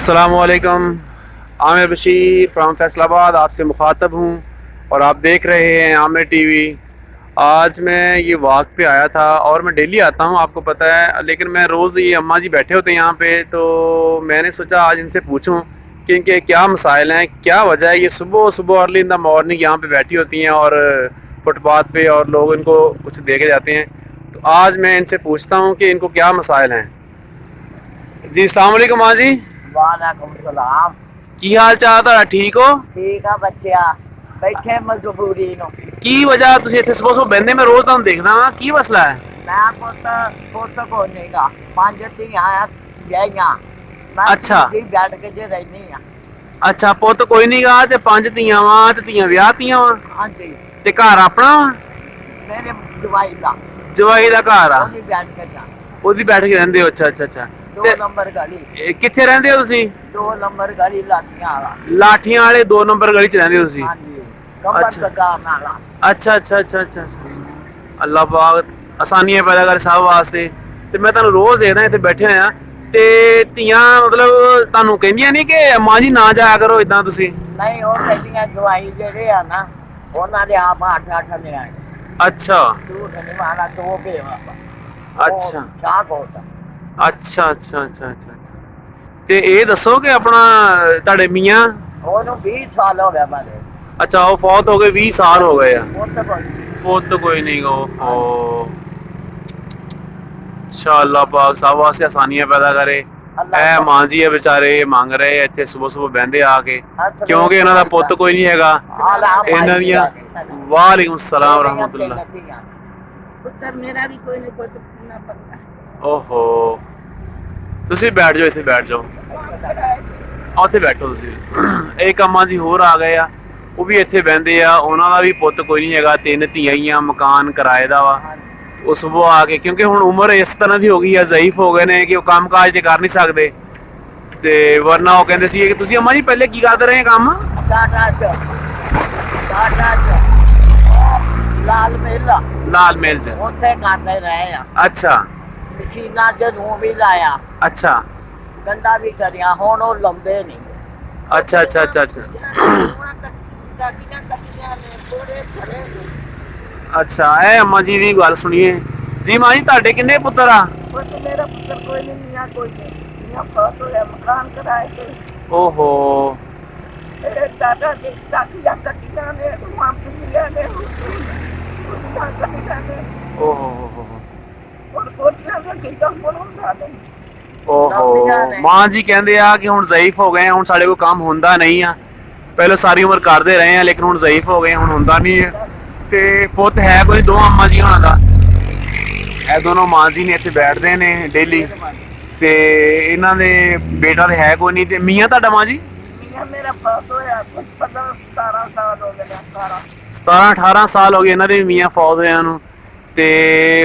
अस्सलामुअलैकुम। आमिर बशीर फ्राम फैसलाबाद आपसे मुखातब हूँ और आप देख रहे हैं आमिर टीवी। आज मैं ये वॉक पे आया था और मैं डेली आता हूँ आपको पता है, लेकिन मैं रोज़ ये अम्मा जी बैठे होते हैं यहाँ पे, तो मैंने सोचा आज इनसे पूछूँ कि इनके क्या मसाइल हैं, क्या वजह है ये सुबह सुबह अर्ली इन द मॉर्निंग यहाँ पे बैठी होती हैं और फुटपाथ पे और लोग इनको कुछ दे के जाते हैं। तो आज मैं इनसे पूछता हूँ कि इनको क्या मसाइल हैं। जी अस्सलाम वालेकुम माँ जी। वालेकुम सलाम। की हाल चाल ਤੁਹਾਡਾ ठीक हो? ठीक है बच्चिया, बैठे मजबूरी नो। की वजह ਤੁਸੀਂ ਇੱਥੇ ਸਵੇਰ ਸਵੇਰ ਬੈਠੇ ਮੈਂ ਰੋਜ਼ ਤੁਹਾਨੂੰ ਦੇਖਦਾ ਹਾਂ, ਕੀ ਮਸਲਾ ਹੈ? मैं पुत को नहीं पांच ਧੀਆਂ ਵਿਆਹੀਆਂ मैं अच्छा। बैठ के जे रहनी है। ਅੱਛਾ ਪੁੱਤ ਕੋਈ ਨਹੀਂ ਗਾ ਤੇ ਪੰਜ ਧੀਆਂ ਵਾਂ ਤੇ ਧੀਆਂ ਵਿਆਹਤੀਆਂ ਵਾਂ हाँ जी, ਤੇ ਘਰ ਆਪਣਾ ਵਾ? मेरे दवाई का ਜਵਾਈ ਦਾ ਘਰ ਆ, ओनी बैठ के जा। ਉਹਦੀ ਬੈਠ ਕੇ ਰਹਿੰਦੇ ਹੋ? ਅੱਛਾ ਅੱਛਾ ਅੱਛਾ। 2 नंबर गली, ਇਹ ਕਿੱਥੇ ਰਹਿੰਦੇ ਹੋ ਤੁਸੀਂ? 2 नंबर गली लाठियां वाला। ਲਾਠੀਆਂ ਵਾਲੇ 2 ਨੰਬਰ ਗਲੀ ਚ ਰਹਿੰਦੇ ਹੋ ਤੁਸੀਂ? हाँ जी, कमर अच्छा। दुकान वाला। ਅੱਛਾ ਅੱਛਾ ਅੱਛਾ ਅੱਛਾ ਅੱਲਾਹ ਪਾਕ ਆਸਾਨੀਆਂ ਪੈਦਾ ਕਰੇ ਸਭ ਵਾਸਤੇ। ਤੇ ਮੈਂ ਤੁਹਾਨੂੰ ਰੋਜ਼ ਦੇਖਦਾ ਇੱਥੇ ਬੈਠੇ ਹੋਇਆ ਤੇ ਧੀਆਂ ਮਤਲਬ ਤੁਹਾਨੂੰ ਕਹਿੰਦੀਆਂ ਨਹੀਂ ਕਿ ਮਾਂ ਜੀ ਨਾ ਜਾਇਆ ਕਰੋ ਇਦਾਂ ਤੁਸੀਂ? नहीं वो कहती दवाई जेडे है ना उन्होंने आप 8 ले आए। अच्छा झूठ नहीं माना तो वो भी अच्छा चाक होता। ਅੱਛਾ ਅੱਛਾ ਅੱਛਾ ਅੱਛਾ ਤੇ ਇਹ ਦੱਸੋ ਕਿ ਆਪਣਾ ਤੁਹਾਡੇ ਮੀਆਂ? ਉਹਨੂੰ 20 ਸਾਲ ਹੋ ਗਏ ਬਾਰੇ। ਅੱਛਾ ਉਹ ਫੌਤ ਹੋ ਗਏ, 20 ਸਾਲ ਹੋ ਗਏ ਆ? ਪੁੱਤ ਕੋਈ ਨਹੀਂ ਉਹ ਅੱਛਾ ਅੱਲਾਹ ਪਾਕ ਸਭ ਵਾਸਤੇ ਆਸਾਨੀਆਂ ਪੈਦਾ ਕਰੇ। ਇਹ ਮਾਂ ਜੀ ਹੈ ਵਿਚਾਰੇ, ਇਹ ਮੰਗ ਰਹੇ ਆ ਇੱਥੇ ਸਵੇਰ ਸਵੇਰ ਬਹਿੰਦੇ ਆ ਕੇ, ਕਿਉਂਕਿ ਇਹਨਾਂ ਦਾ ਪੁੱਤ ਕੋਈ ਨਹੀਂ ਹੈਗਾ ਇਹਨਾਂ ਦੀਆਂ। ਵਾਲੇਕੁਮ ਸਲਾਮ ਰਹਿਮਤੁल्लाह। ਪੁੱਤਰ ਮੇਰਾ ਵੀ ਕੋਈ ਨਹੀਂ ਪੁੱਤ ਨਾ ਪੱਕਾ। ਓਹੋ ਤੁਸੀਂ ਬੈਠ ਜਾਓ, ਇੱਥੇ ਬੈਠ ਜਾਓ, ਉੱਥੇ ਬੈਠੋ ਤੁਸੀਂ। ਇੱਕ ਅੰਮਾ ਜੀ ਹੋਰ ਆ ਗਏ ਆ, ਉਹ ਵੀ ਇੱਥੇ ਬਹਿੰਦੇ ਆ, ਉਹਨਾਂ ਦਾ ਵੀ ਪੁੱਤ ਕੋਈ ਨਹੀਂ ਹੈਗਾ, 3 ਧੀਆਂ ਹੀ ਆ, ਮਕਾਨ ਕਿਰਾਏ ਦਾ ਵਾ। ਉਹ ਸੁਬਹ ਆ ਕੇ, ਕਿਉਂਕਿ ਹੁਣ ਉਮਰ ਇਸ ਤਰ੍ਹਾਂ ਦੀ ਹੋ ਗਈ ਆ, ਜ਼ਈਫ ਹੋ ਗਏ ਨੇ ਕਿ ਉਹ ਕੰਮ ਕਾਜ ਤੇ ਕਰ ਨਹੀਂ ਸਕਦੇ, ਤੇ ਵਰਨਾ ਉਹ ਕਹਿੰਦੇ ਸੀ ਕਿ ਤੁਸੀਂ ਅੰਮਾ ਜੀ ਪਹਿਲੇ ਕੀ ਕਰਦੇ ਰਹੇ ਕੰਮ? ਲਾਲ ਮੇਲ ਚ ਉੱਥੇ ਕਰਦੇ ਰਹੇ ਆ। ਅੱਛਾ ਮਸ਼ੀਨਾਂ ਚ ਨੂੰ ਵੀ ਲਾਇਆ, ਅੱਛਾ ਗੰਡਾ ਵੀ ਕਰਿਆ, ਹੁਣ ਉਹ ਲੰਬੇ ਨਹੀਂ। ਅੱਛਾ ਅੱਛਾ ਅੱਛਾ ਅੱਛਾ ਅੱਛਾ। ਇਹ ਅੰਮਾ ਜੀ ਦੀ ਗੱਲ ਸੁਣੀਏ ਜੀ। ਮਾਂ ਜੀ ਤੁਹਾਡੇ ਕਿੰਨੇ ਪੁੱਤਰ ਆ? ਮੇਰਾ ਪੁੱਤਰ ਕੋਈ ਨਹੀਂ, ਕੋਈ ਨਹੀਂ ਫੌਤ ਹੋਇਆ, ਮਕਾਨ ਕਿਰਾਏ ਤੇ। ਓਹੋ ਦਾਦਾ ਜੀ ਦਾਦੀਆਂ ਕੱਟੀਆਂ ਨੇ, ਮਾਪੀਆਂ ਨੇ, ਓਹੋ ਔਰ ਕੋਟੀਆਂ ਦਾ ਕਿੱਦਾਂ ਬਣਾਉਂਦਾ ਨੇ। ਓਹੋ ਮਾਂ ਜੀ ਕਹਿੰਦੇ ਆ ਕਿ ਹੁਣ ਜ਼ਈਫ ਹੋ ਗਏ, ਹੁਣ ਸਾਡੇ ਕੋਲ ਕੰਮ ਹੁੰਦਾ ਨਹੀਂ ਆ, ਪਹਿਲਾਂ ਸਾਰੀ ਉਮਰ ਕਰਦੇ ਰਹੇ ਆ ਲੇਕਿਨ ਹੁਣ ਜ਼ਈਫ ਹੋ ਗਏ, ਹੁਣ ਹੁੰਦਾ ਨਹੀਂ ਹੈ। ਤੇ ਪੁੱਤ ਹੈ ਕੋਈ? 2 ਅੰਮਾ ਜੀ ਹੋਣਾ ਦਾ। ਇਹ ਦੋਨੋਂ ਮਾਂ ਜੀ ਨੇ ਇੱਥੇ ਬੈਠਦੇ ਨੇ ਡੇਲੀ, ਤੇ ਇਹਨਾਂ ਦੇ ਬੇਟਾ ਤੇ ਹੈ ਕੋਈ ਨਹੀਂ। ਤੇ ਮੀਆਂ ਤੁਹਾਡਾ ਮਾਂ ਜੀ? ਮੇਰਾ ਫੌਤ ਹੋਇਆ 17 ਸਾਲ ਹੋ ਗਏ। 17-18 ਸਾਲ ਹੋ ਗਏ ਇਹਨਾਂ ਦੇ ਮੀਆਂ ਫੌਤ ਹੋਇਆਂ ਨੂੰ, ਤੇ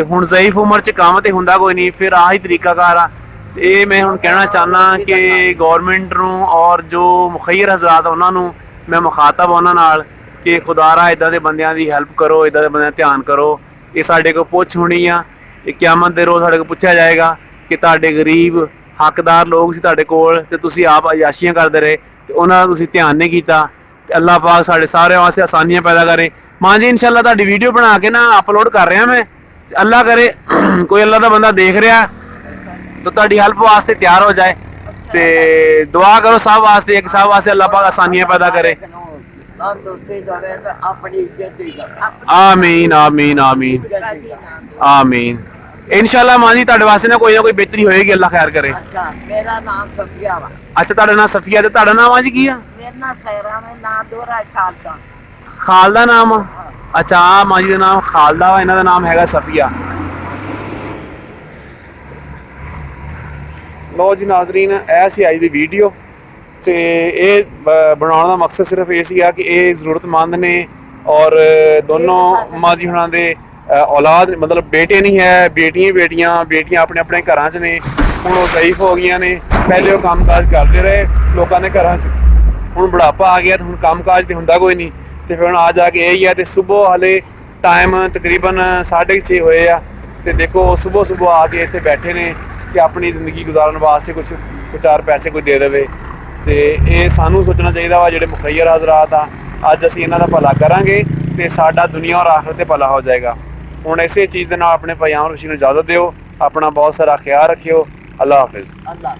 ਹੁਣ ਜ਼ਈਫ ਉਮਰ 'ਚ ਕੰਮ ਤੇ ਹੁੰਦਾ ਕੋਈ ਨਹੀਂ, ਫਿਰ ਆਹੀ ਤਰੀਕਾਕਾਰ ਆ। ਤੇ ਇਹ ਮੈਂ ਹੁਣ ਕਹਿਣਾ ਚਾਹੁੰਦਾ ਕਿ ਗੌਰਮੈਂਟ ਨੂੰ ਔਰ ਜੋ ਮੁਖੱਈਰ ਹਜ਼ਰਾਤ ਉਹਨਾਂ ਨੂੰ ਮੈਂ ਮੁਖਾਤਬ ਉਹਨਾਂ ਨਾਲ ਕਿ ਖੁਦਾਰਾ ਇੱਦਾਂ ਦੇ ਬੰਦਿਆਂ ਦੀ ਹੈਲਪ ਕਰੋ, ਇੱਦਾਂ ਦੇ ਬੰਦਿਆਂ ਦਾ ਧਿਆਨ ਕਰੋ। ਇਹ ਸਾਡੇ ਕੋਲ ਪੁੱਛ ਹੋਣੀ ਆ, ਇਹ ਕਿਆਮਤ ਦੇ ਰੋਜ਼ ਸਾਡੇ ਕੋਲ ਪੁੱਛਿਆ ਜਾਏਗਾ ਕਿ ਤੁਹਾਡੇ ਗਰੀਬ ਹੱਕਦਾਰ ਲੋਕ ਸੀ ਤੁਹਾਡੇ ਕੋਲ ਤੇ ਤੁਸੀਂ ਆਪ ਅਯਾਸ਼ੀਆਂ ਕਰਦੇ ਰਹੇ ਤੇ ਉਹਨਾਂ ਦਾ ਤੁਸੀਂ ਧਿਆਨ ਨਹੀਂ ਕੀਤਾ। ਤੇ ਅੱਲਾਹ ਪਾਕ ਸਾਡੇ ਸਾਰਿਆਂ ਵਾਸਤੇ ਆਸਾਨੀਆਂ ਪੈਦਾ ਕਰੇ। ਮਾਂ ਜੀ ਇਨਸ਼ਾਅੱਲਾ ਤੁਹਾਡੀ ਵੀਡੀਓ ਬਣਾ ਕੇ ਨਾ ਅਪਲੋਡ ਕਰ ਰਿਹਾ ਮੈਂ, ਤੇ ਅੱਲਾਹ ਕਰੇ ਕੋਈ ਅੱਲਾਹ ਦਾ ਬੰਦਾ ਦੇਖ ਰਿਹਾ ਤਾਂ ਤੁਹਾਡੀ ਹੈਲਪ ਵਾਸਤੇ ਤਿਆਰ ਹੋ ਜਾਏ, ਤੇ ਦੁਆ ਕਰੋ ਸਭ ਵਾਸਤੇ ਕਿ ਸਭ ਵਾਸਤੇ ਅੱਲਾਹ ਪਾਕ ਆਸਾਨੀਆਂ ਪੈਦਾ ਕਰੇ। ਆਮੀਨ ਆਮੀਨ ਆਮੀਨ ਆਮੀਨ। ਇਨਸ਼ਾਅੱਲਾ ਮਾਂ ਜੀ ਤੁਹਾਡੇ ਵਾਸਤੇ ਨਾ ਕੋਈ ਬਿਹਤਰੀ ਹੋਏਗੀ, ਅੱਲਾਹ ਖੈਰ ਕਰੇ। ਮੇਰਾ ਨਾਮ ਸਫੀਆ ਵਾ। ਅੱਛਾ ਤੁਹਾਡਾ ਨਾਮ ਸਫੀਆ, ਤੇ ਤੁਹਾਡਾ ਨਾਮ ਆ ਜੀ ਕੀ ਆ? ਮੇਰਾ ਨਾਮ ਸਹਿਰਾ ਹੈ, ਨਾਮ ਦੋਰਾ ਖਾਲਦਾ। ਖਾਲਦਾ ਨਾਮ ਆ? ਅੱਛਾ ਆ ਮਾਂ ਜੀ ਦਾ ਨਾਮ ਖਾਲਦਾ ਵਾ, ਇਹਨਾਂ ਦਾ ਨਾਮ ਹੈਗਾ ਸਫੀਆ। ਲੋ ਜੀ ਨਾਜ਼ਰੀਨ, ਇਹ ਸੀ ਅੱਜ ਦੀ ਵੀਡੀਓ, ਤੇ ਇਹ ਬਣਾਉਣ ਦਾ ਮਕਸਦ ਸਿਰਫ ਇਹ ਸੀਗਾ ਕਿ ਇਹ ਜ਼ਰੂਰਤਮੰਦ ਨੇ ਔਰ ਦੋਨੋਂ ਮਾਂ ਜੀ ਹੁਣਾਂ ਦੇ ਔਲਾਦ ਮਤਲਬ ਬੇਟੇ ਨਹੀਂ ਹੈ, ਬੇਟੀਆਂ ਆਪਣੇ ਆਪਣੇ ਘਰਾਂ 'ਚ ਨੇ। ਹੁਣ ਉਹ ਜ਼ਈਫ ਹੋ ਗਈਆਂ ਨੇ, ਪਹਿਲੇ ਉਹ ਕੰਮਕਾਜ ਕਰਦੇ ਰਹੇ ਲੋਕਾਂ ਦੇ ਘਰਾਂ 'ਚ, ਹੁਣ ਬੁਢਾਪਾ ਆ ਗਿਆ ਤੇ ਹੁਣ ਕੰਮਕਾਜ ਤੇ ਹੁੰਦਾ ਕੋਈ ਨਹੀਂ, ਤੇ ਫਿਰ ਹੁਣ ਆ ਜਾ ਕੇ ਇਹੀ ਹੈ। ਤੇ ਸੁਬਹ ਹਲੇ ਟਾਈਮ ਤਕਰੀਬਨ 6:30 ਹੋਏ ਆ, ਤੇ ਦੇਖੋ ਸੁਬਹ ਆ ਕੇ ਇੱਥੇ ਬੈਠੇ ਨੇ कि अपनी ज़िंदगी गुजारने वास्ते कुछ 4 पैसे कोई दे देवे। ਤੇ ਇਹ ਸਾਨੂੰ ਸੋਚਣਾ ਚਾਹੀਦਾ ਵਾ ਜਿਹੜੇ ਮੁਖੱਈਰ ਹਜ਼ਰਾਤ ਆ, ਅੱਜ ਅਸੀਂ ਇਹਨਾਂ ਦਾ ਭਲਾ ਕਰਾਂਗੇ ਤੇ ਸਾਡਾ ਦੁਨੀਆ ਔਰ ਆਖਰਤ ਤੇ ਭਲਾ ਹੋ ਜਾਏਗਾ। ਹੁਣ ਇਸੇ ਚੀਜ਼ ਦੇ ਨਾਲ ਆਪਣੇ ਭਾਈ ਆਮਰ ਬਸ਼ੀਰ ਨੂੰ ਇਜਾਜ਼ਤ ਦਿਓ। ਆਪਣਾ ਬਹੁਤ ਸਾਰਾ ਖਿਆਲ ਰੱਖਿਓ। ਅੱਲਾ ਹਾਫਿਜ਼। ਅੱਲਾ